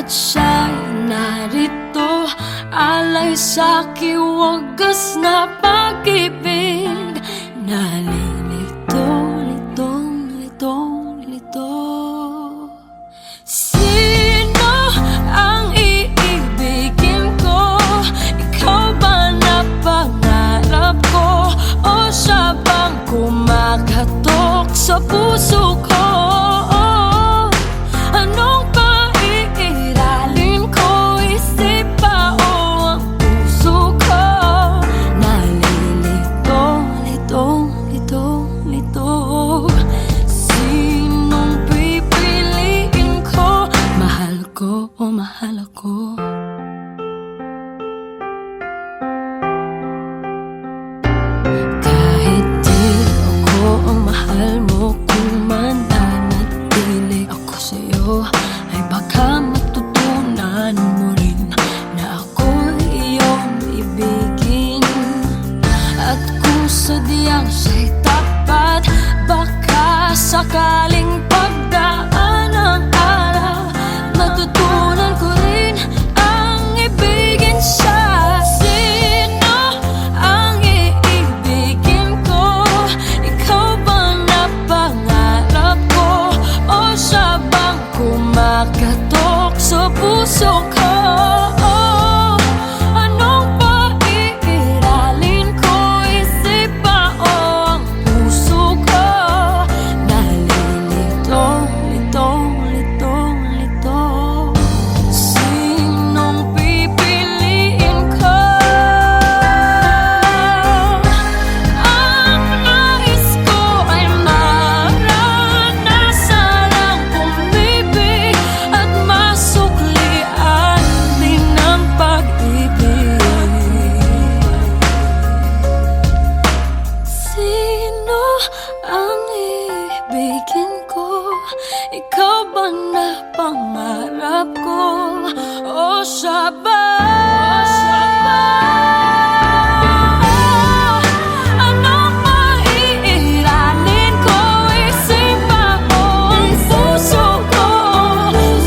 At siya'y narito, alay sa'king wagas na pag-ibig. Nalilito, litong, litong, lito. Sino ang iibigin ko? Ikaw ba na pangarap ko? O siya bang kumakatok sa puso ko? Anong paiiralin ko? Isip ba o ang puso ko? Nalilito, litong, litong, lito. Sinong pipiliin ko? Mahal ko o mahal ako? Kahit di ako ang mahal mo, kung mananatili ako sa'yo, ay baka matutunan mo rin na ako'y iyong ibigin. At kung sadyang siya'y tapat, baka sakaling pagdaan ng araw, matutunan ko rin ang ibigin siya. Sino ang iibigin ko? Ikaw bang napangarap ko? O siya bang kumakatok sa puso ko? Anong paiiralin ko? Isip ba o ang puso ko? Nalilito, litong, litong, lito. Sinong pipiliin ko? Ang nais ko ay maranasan ang umibig at masuklian din ang pag-ibig. Sino ang ibigin ko? Ikaw ba na pangarap ko? O siya ba? Anong maiiralin ko? Isip ba o ang puso ko?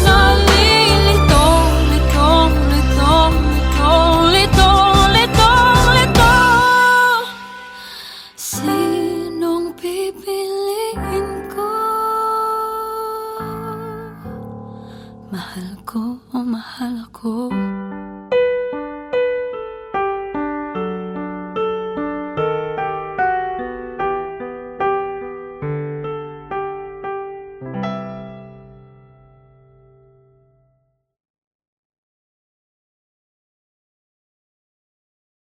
Nalilito, litong, litong, litong, litong, litong, litong.